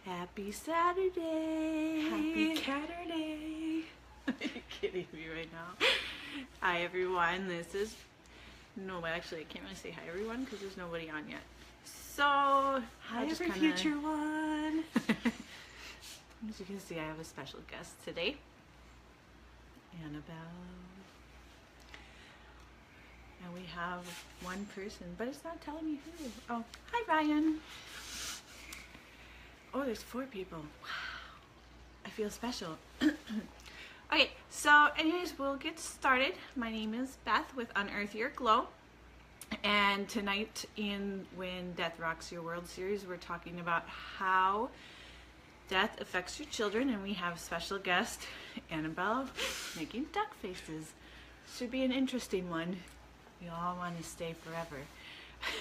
Happy Saturday! Happy Saturday! Are you kidding me right now? Hi everyone, this is... No, actually I can't really say hi everyone because there's nobody on yet. So, Hi every future one! As you can see, I have a special guest today. Annabelle. And we have one person, but it's not telling me who. Oh, hi Ryan! Oh, there's 4 people. Wow. I feel special. Okay, so anyways, we'll get started. My name is Beth with Unearth Your Glow. And tonight in When Death Rocks Your World series, we're talking about how death affects your children. And we have special guest, Annabelle, making duck faces. Should be an interesting one. We all want to stay forever.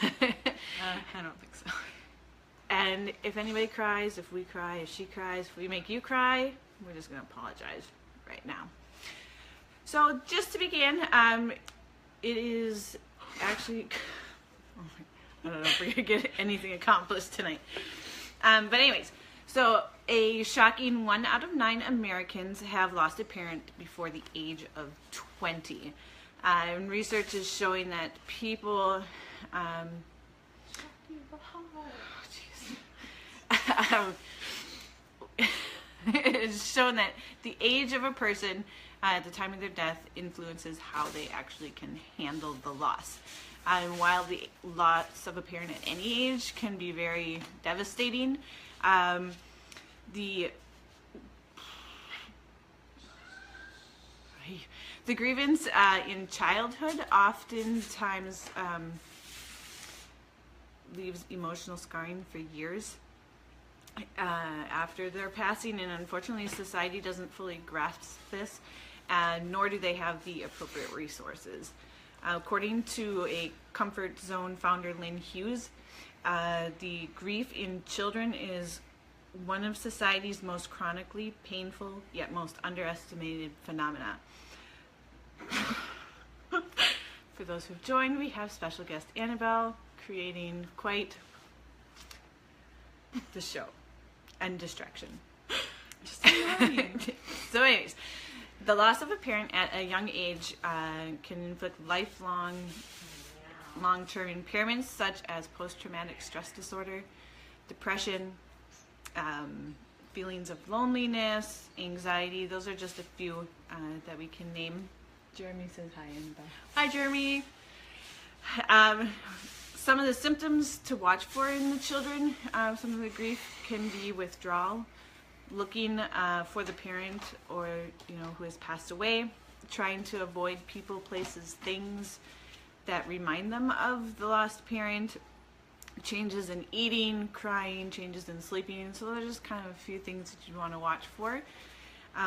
I don't think so. And if anybody cries, if we cry, if she cries, if we make you cry, we're just going to apologize right now. So just to begin, it is actually, I don't know if we're going to get anything accomplished tonight. But anyways, so a shocking 1 out of 9 Americans have lost a parent before the age of 20. And research is showing that people, it's shown that the age of a person at the time of their death influences how they actually can handle the loss. And while the loss of a parent at any age can be very devastating, the grievance in childhood oftentimes leaves emotional scarring for years after their passing, and unfortunately society doesn't fully grasp this, nor do they have the appropriate resources. According to a Comfort Zone founder, Lynn Hughes, the grief in children is one of society's most chronically painful yet most underestimated phenomena. For those who've joined, we have special guest Annabelle creating quite the show and distraction. Just annoying. So anyways, the loss of a parent at a young age can inflict lifelong, long-term impairments such as post-traumatic stress disorder, depression, feelings of loneliness, anxiety. Those are just a few that we can name. Jeremy says hi, Annabelle. Hi, Jeremy. Some of the symptoms to watch for in the children, some of the grief can be withdrawal, looking for the parent or who has passed away, trying to avoid people, places, things that remind them of the lost parent, changes in eating, crying, changes in sleeping. So those are just kind of a few things that you want to watch for.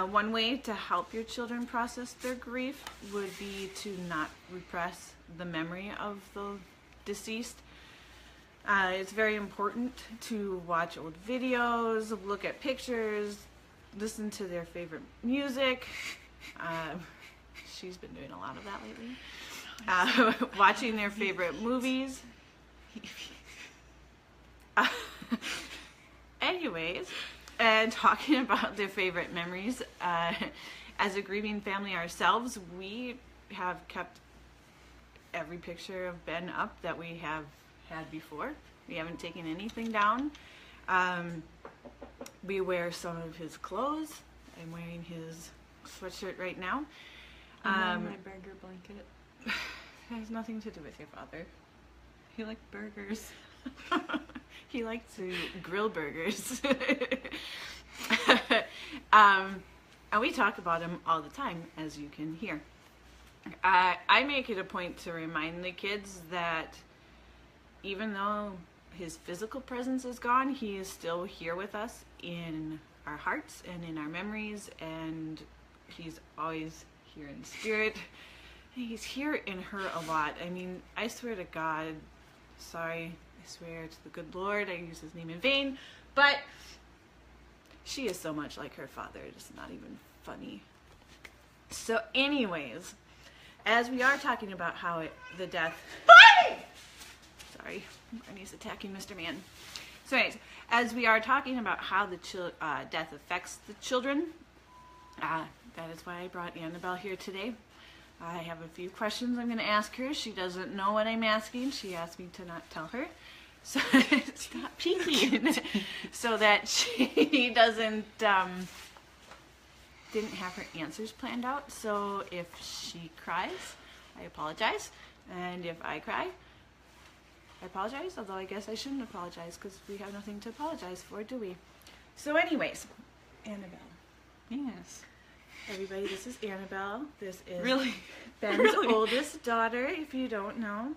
One way to help your children process their grief would be to not repress the memory of the deceased. It's very important to watch old videos, look at pictures, listen to their favorite music. She's been doing a lot of that lately. Watching their favorite movies. Anyways, and talking about their favorite memories. As a grieving family ourselves, we have kept every picture of Ben up that we have had before. We haven't taken anything down. We wear some of his clothes. I'm wearing his sweatshirt right now. I'm wearing my burger blanket. It has nothing to do with your father. He liked burgers. He likes to grill burgers. And we talk about him all the time, as you can hear. I make it a point to remind the kids that even though his physical presence is gone, he is still here with us in our hearts and in our memories, and he's always here in spirit. He's here in her a lot. I mean, I swear to God, sorry, I swear to the good Lord, I use his name in vain, but she is so much like her father, it's not even funny. So anyways, as we are talking about how the death... Sorry, Barney's attacking Mr. Man. So anyways, as we are talking about how the death affects the children, that is why I brought Annabelle here today. I have a few questions I'm going to ask her. She doesn't know what I'm asking. She asked me to not tell her. So stop peeking. So that she doesn't didn't have her answers planned out. So if she cries, I apologize. And if I cry, I apologize. Although I guess I shouldn't apologize because we have nothing to apologize for, do we? So anyways, Annabelle. Yes. Everybody, this is Annabelle. This is Really? Ben's Really? oldest daughter, if you don't know.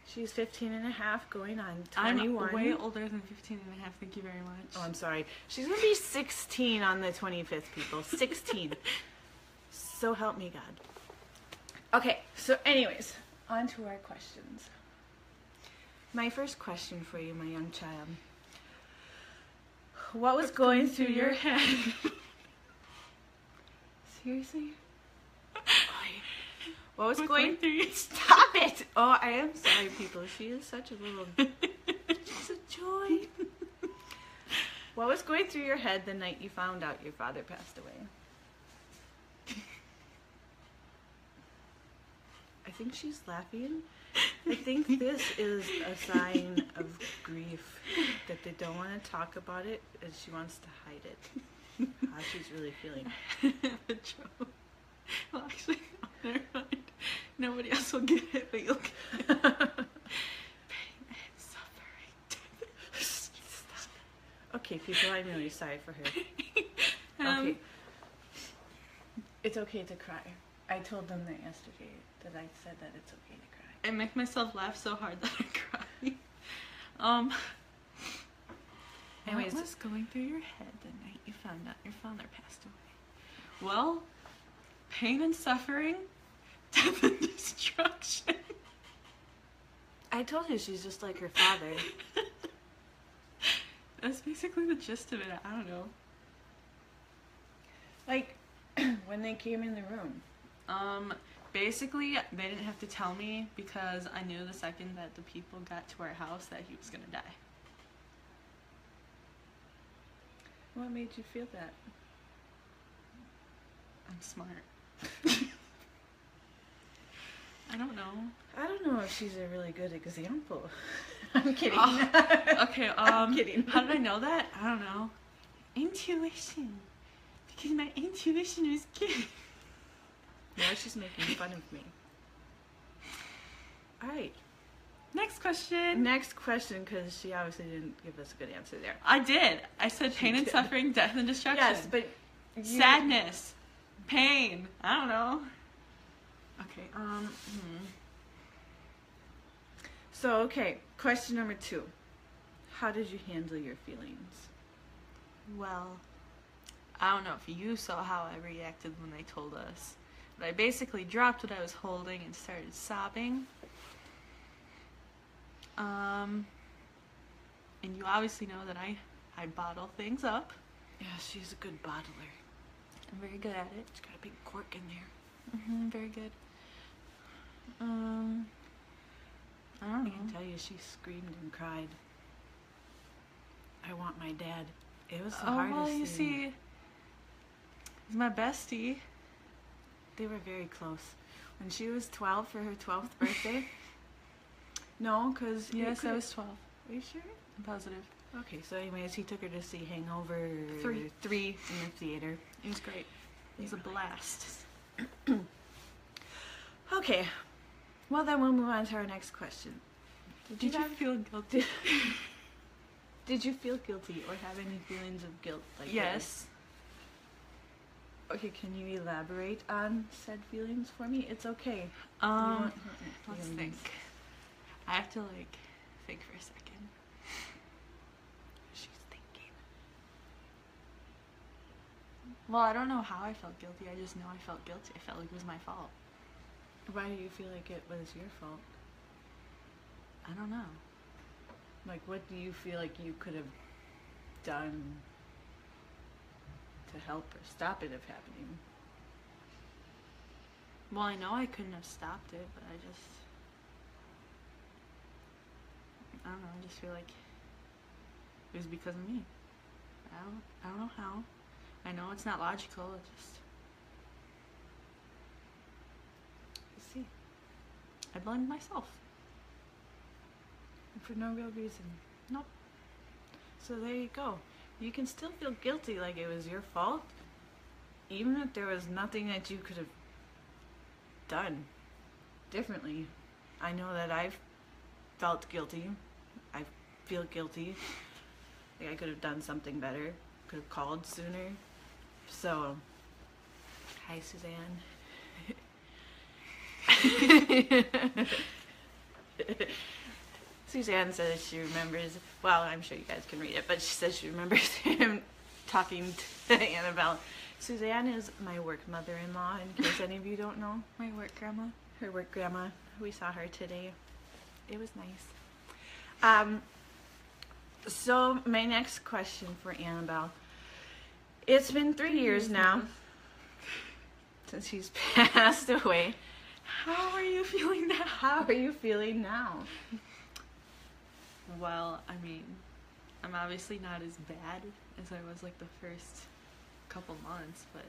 She's 15 and a half, going on 21. I'm way older than 15 and a half. Thank you very much. Oh, I'm sorry. She's going to be 16 on the 25th, people. 16. So help me God. Okay, so anyways, on to our questions. My first question for you, my young child. What was going through your head? Seriously? What was going through your Stop it! Oh, I am sorry, people. She is such a little... She's a joy. What was going through your head the night you found out your father passed away? I think she's laughing. I think this is a sign of grief, that they don't want to talk about it and she wants to hide it. How she's really feeling. The joke. Well, actually, never mind. Nobody else will get it, but you'll get it. Pain and suffering. Stop. Okay, people, I'm really sorry for her. Um, Okay. It's okay to cry. I told them that yesterday, that I said that it's okay to cry. I make myself laugh so hard that I cry. Anyways, what was going through your head the night you found out your father passed away? Well, pain and suffering, death and destruction. I told you she's just like her father. That's basically the gist of it. I don't know. Like, when they came in the room. Basically, they didn't have to tell me because I knew the second that the people got to our house that he was gonna die. What made you feel that? I'm smart. I don't know. I don't know if she's a really good example. I'm kidding. Okay, I'm kidding. How did I know that? I don't know. Intuition. Because my intuition was good. Now she's making fun of me. Alright. Next question. Next question, because she obviously didn't give us a good answer there. I did. I said She pain and did. suffering, death and destruction. Yes, but... Sadness. Pain. I don't know. Okay, So, okay, question number 2. How did you handle your feelings? Well, I don't know if you saw how I reacted when they told us, but I basically dropped what I was holding and started sobbing. And you obviously know that I bottle things up. Yeah, she's a good bottler. I'm very good at it. She's got a big cork in there. Very good. I don't I know. can tell you she screamed and cried. I want my dad. It was the hardest well, you thing. see, he's my bestie. They were very close. When she was 12 for her 12th birthday. No, because... Yes, I was 12. Are you sure? I'm positive. Okay, so anyways, he took her to see Hangover 3 in the theater. It was great. It was a blast. Okay, well then we'll move on to our next question. Did you feel guilty? Did you feel guilty or have any feelings of guilt? Like Yes. Okay, can you elaborate on said feelings for me? It's okay. Let's think. I have to think for a second. She's thinking. Well, I don't know how I felt guilty. I just know I felt guilty. I felt like it was my fault. Why do you feel like it was your fault? I don't know. Like, what do you feel like you could have done to help or stop it from happening? Well, I know I couldn't have stopped it, but I don't know, I just feel like it was because of me. I don't know how. I know it's not logical. It just You see, I blamed myself. for no real reason. Nope. So there you go. You can still feel guilty like it was your fault, even if there was nothing that you could have done differently. I know that I've felt guilty. I feel guilty. Like I could have done something better. Could have called sooner. So, hi Suzanne. Suzanne says she remembers, well, I'm sure you guys can read it, but she says she remembers him talking to Annabelle. Suzanne is my work mother-in-law, in case any of you don't know. My work grandma. Her work grandma. We saw her today. It was nice. So my next question for Annabelle. It's been 3 years now since she's passed away. How are you feeling now? How are you feeling now? Well, I mean, I'm obviously not as bad as I was like the first couple months, but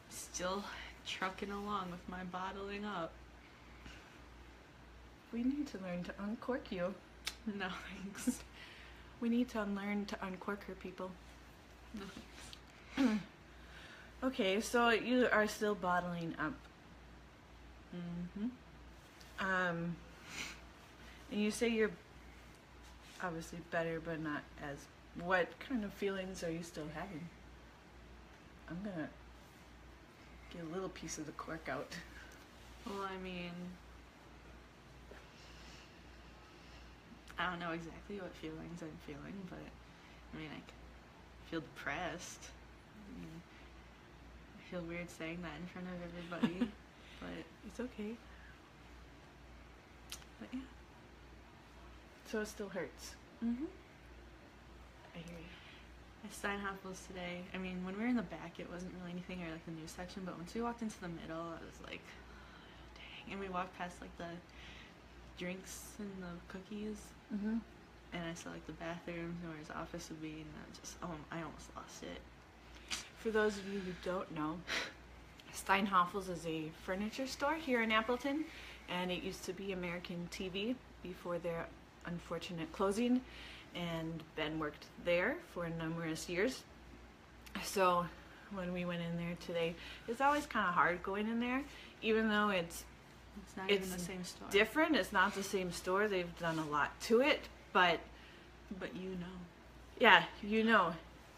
still trucking along with my bottling up. We need to learn to uncork you. No thanks. We need to learn to uncork her, people. No thanks. Okay, so you are still bottling up. Mm-hmm. And you say you're obviously better, but not as. What kind of feelings are you still having? I'm gonna get a little piece of the cork out. Well, I mean, I don't know exactly what feelings I'm feeling, but I mean, I feel depressed. I mean, I feel weird saying that in front of everybody, but It's okay. yeah. So it still hurts. Mm-hmm. I hear you. I Steinhoffels today. I mean, when we were in the back, it wasn't really anything, or like the news section, but once we walked into the middle, I was like, dang. And we walked past like the drinks and the cookies, Mm-hmm. and I saw like the bathrooms and where his office would be, and I almost lost it. For those of you who don't know, Steinhoffels is a furniture store here in Appleton, and it used to be American TV before their unfortunate closing, and Ben worked there for numerous years. So when we went in there today, it's always kind of hard going in there, even though it's It's not even the same store. different. It's not the same store. They've done a lot to it, but But you know. yeah, you know.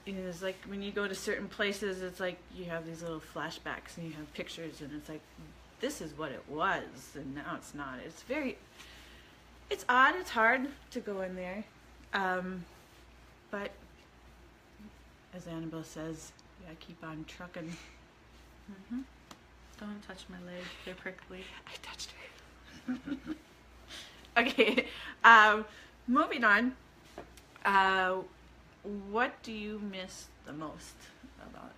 It's like when you go to certain places, it's like you have these little flashbacks and you have pictures, and it's like, this is what it was, and now it's not. It's odd, it's hard to go in there. But as Annabelle says, yeah, keep on trucking. Mm-hmm. Don't touch my leg. They're prickly. I touched her. Okay, moving on. What do you miss the most about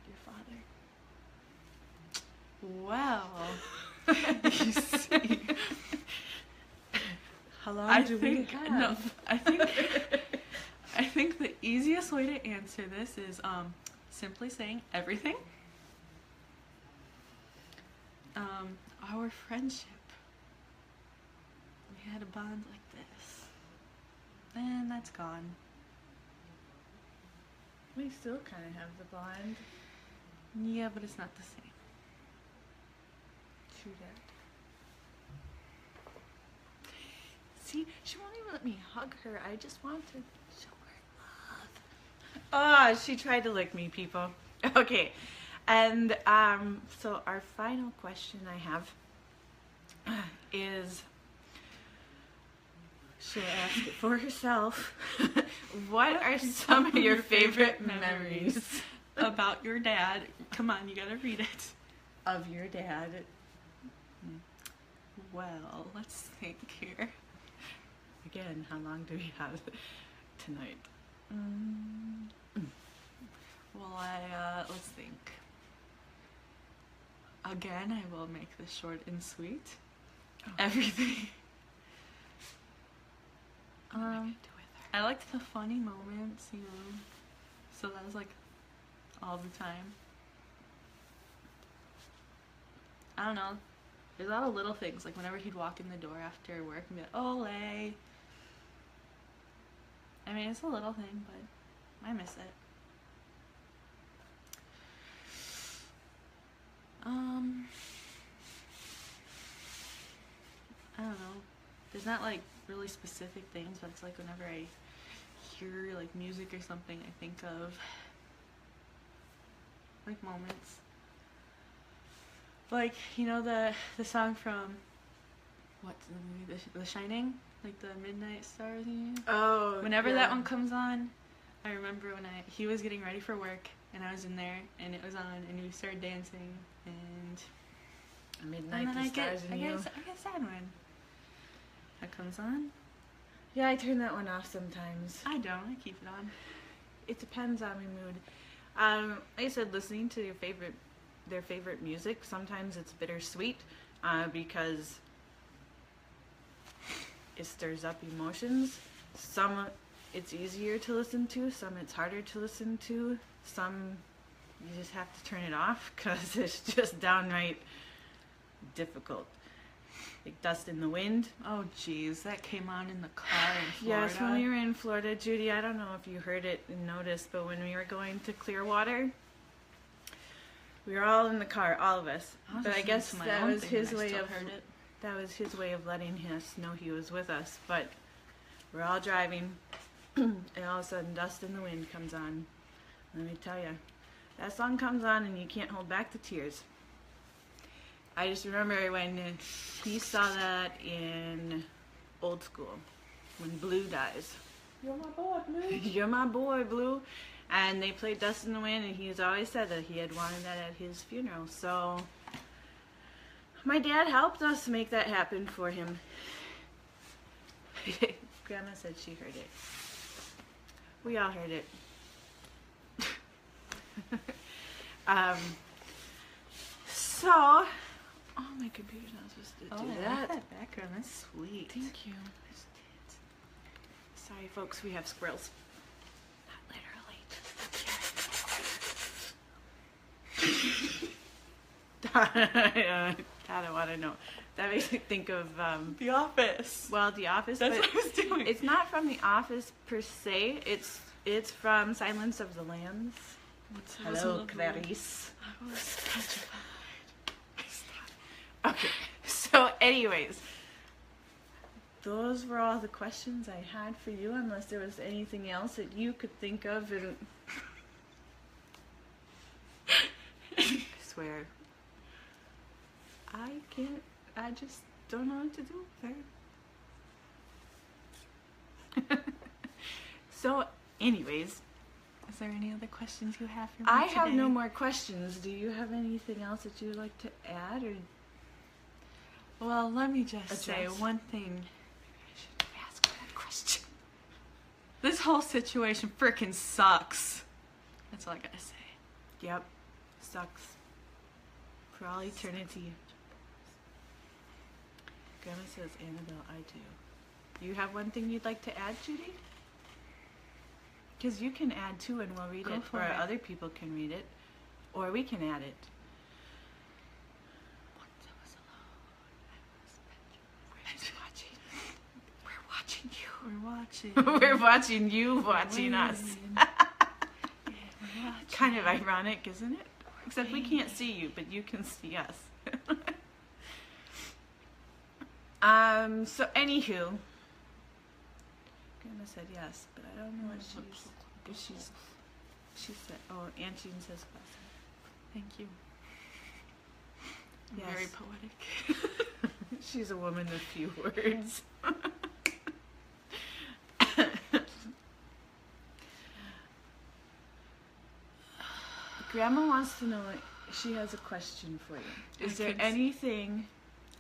your father? Well, you see. How long I do think we have? no. I think the easiest way to answer this is simply saying everything. Our friendship. We had a bond like this, and that's gone. We still kind of have the bond. Yeah, but it's not the same. True that. See, she won't even let me hug her. I just want to show her love. Oh, she tried to lick me, people. Okay, and so our final question I have is, she'll ask it for herself. What are some of your favorite memories About your dad. Come on, you gotta read it. of your dad? Well, let's think here. Again, how long do we have tonight? Well, let's think. Again, I will make this short and sweet. Oh. Everything. Um, with her. I liked the funny moments, you know. So that was like all the time. I don't know. There's a lot of little things, like whenever he'd walk in the door after work and be like, "Ole." I mean, it's a little thing, but I miss it. I don't know. There's not like really specific things, but it's like whenever I hear like music or something, I think of like moments. Like, you know, the song from what's the movie, The Shining, like the Midnight Stars. Oh. Whenever yeah. that one comes on, I remember when he was getting ready for work and I was in there and it was on and we started dancing and Midnight, then the I stars get and you. sad when that comes on. Yeah, I turn that one off sometimes. I don't. I keep it on. It depends on my mood. Like I said, listening to their favorite music, sometimes it's bittersweet because it stirs up emotions. Some it's easier to listen to, some it's harder to listen to, some you just have to turn it off because it's just downright difficult. Like Dust in the Wind. Oh jeez, that came on in the car in Florida. Yes, when we were in Florida, Judy, I don't know if you heard it and noticed, but when we were going to Clearwater, we were all in the car, all of us. But I guess that was his way of letting us know he was with us. But we're all driving, and all of a sudden, Dust in the Wind comes on. Let me tell you, that song comes on, and you can't hold back the tears. I just remember when he saw that in Old School, when Blue dies. You're my boy, Blue. You're my boy, Blue. And they played Dust in the Wind, and he's always said that he had wanted that at his funeral. So my dad helped us make that happen for him. Grandma said she heard it. We all heard it. So, oh, my computer's not supposed to do that. That background, that's sweet. Thank you. Sorry, folks, we have squirrels. Not literally. I don't want to know. That makes me think of The Office. well, The Office. That's but what I was doing. it's not from The Office per se. It's from Silence of the Lambs. Hello, Clarice. I was petrified. Okay, so anyways, those were all the questions I had for you, unless there was anything else that you could think of. And I swear, I just don't know what to do with her. So anyways, Is there any other questions you have for me I today? have no more questions. Do you have anything else that you would like to add, or Well, let me just say Address. one thing. I should ask that question? This whole situation frickin' sucks. That's all I gotta say. Yep, sucks for all eternity. Grandma says, Annabelle, I do. Do you have one thing you'd like to add, Judy? Because you can add too, and we'll read Go it, for or it. other people can read it, or we can add it. Once I was alone, I was petrified. We're watching you. We're watching you watching us. Yeah, we're watching. Kind of ironic, isn't it? Except we can't see you, but you can see us. So anywho, Grandma said yes, but I don't know what she said. Oh, Aunt Jean says blessing. Thank you. Yes. Very poetic. She's a woman of few words. Grandma wants to know, she has a question for you. Is there anything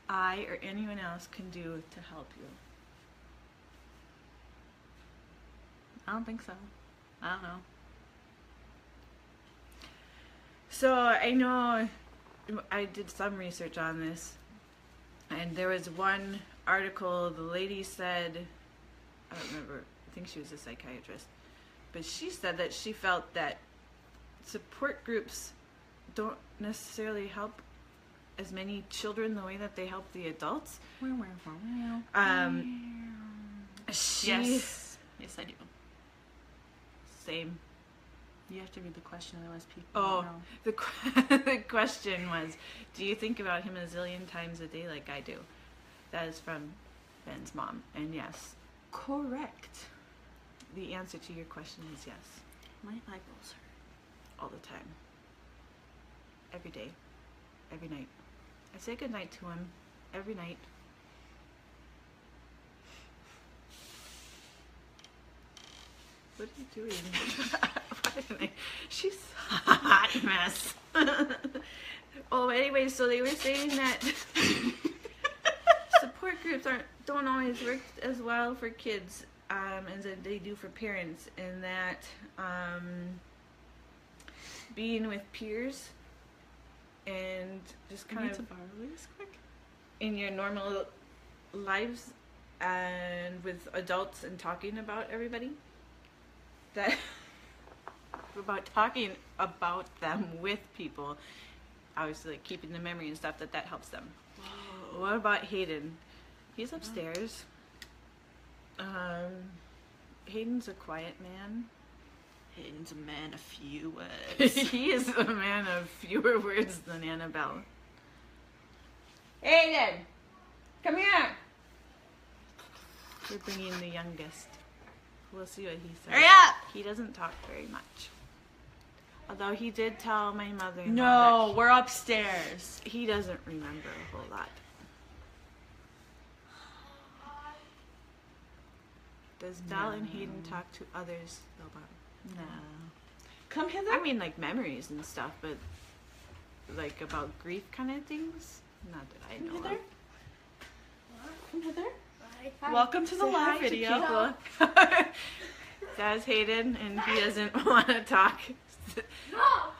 I or anyone else can do to help you? I don't think so. I don't know. So I know I did some research on this, and there was one article, the lady said, I don't remember think she was a psychiatrist. But she said that she felt that support groups don't necessarily help as many children the way that they help the adults. She, Yes, I do. Same. You have to read the question, otherwise people Oh, don't know. the question was, do you think about him a zillion times a day like I do? That is from Ben's mom, and yes, Correct. the answer to your question is yes, My eyeballs hurt. all the time, every day, every night. I say goodnight to him every night. What are you doing? Why didn't I? She's a hot mess. Well, anyway, so they were saying that support groups don't always work as well for kids as they do for parents, and that being with peers and just I kind need to of borrow this quick. in your normal lives and with adults and talking about everybody, that about talking about them with people, obviously like keeping the memory and stuff, that helps them. Whoa. What about Hayden? He's upstairs. Hayden's a quiet man. Hayden's a man of few words. He is a man of fewer words than Annabelle. Hayden, come here. We're bringing the youngest. We'll see what he says. Hurry up! He doesn't talk very much. Although he did tell my mother. No, we're upstairs. He doesn't remember a whole lot. Does Belle and Hayden talk to others about? No. Come hither. I mean, like memories and stuff, but like about grief kind of things. Not that I know. Hither. Of. Come hither. Hi. Welcome to the Say hi live to video. people. That's Hayden, and he doesn't want to talk.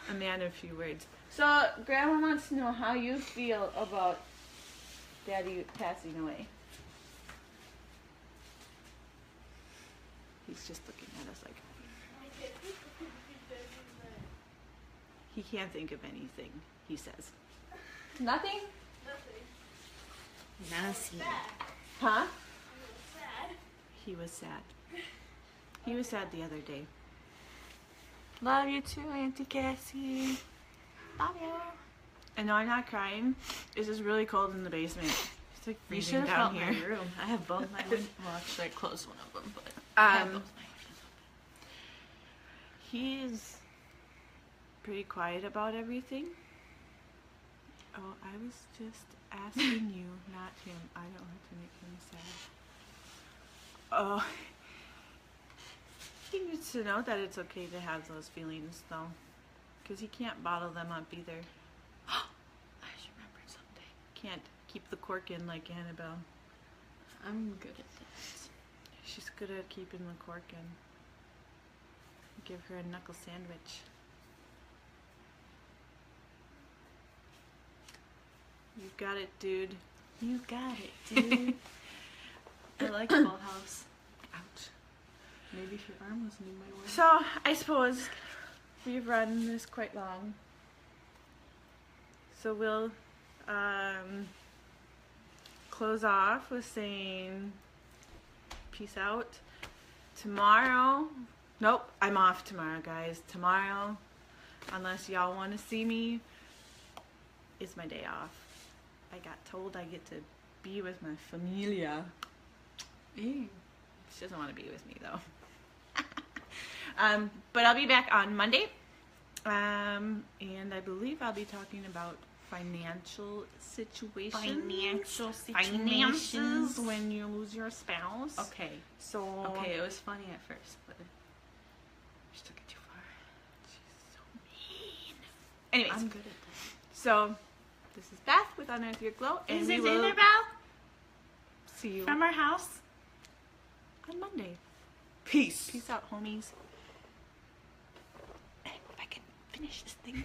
A man of few words. So, Grandma wants to know how you feel about Daddy passing away. He's just looking at us like he can't think of anything. He says, "Nothing, Nasty. huh?" He was sad. He was sad the other day. Love you too, Auntie Cassie. Love you. And no, I'm not crying. It's just really cold in the basement. It's like You freezing should have down felt here. my room. I have both my windows. Well, actually, I closed one of them, but I have both my windows He's pretty quiet about everything. Oh, I was just asking you, not him. I don't want to make him sad. Oh, he needs to know that it's okay to have those feelings, though, because he can't bottle them up either. open. I just remembered something. Can't keep the cork in like Annabelle. I'm good at this. She's good at keeping the cork in. Give her a knuckle sandwich. You got it, dude. You got it, dude. I like Full House. Ouch. Maybe if your arm wasn't in my way. So, I suppose we've run this quite long. So we'll close off with saying peace out. Tomorrow, nope, I'm off tomorrow, guys. Tomorrow, unless y'all want to see me, it's my day off. I got told I get to be with my familia. Ew. She doesn't want to be with me though. But I'll be back on Monday. And I believe I'll be talking about financial situations. Finances when you lose your spouse. Okay. So Okay, it was funny at first, but I just took it too far. She's so mean. Anyways, I'm good at that. so this is Beth with Unearth Your Glow, and Is we it will Annabelle see you from our house? on Monday. Peace. Peace out, homies. If I can finish this thing.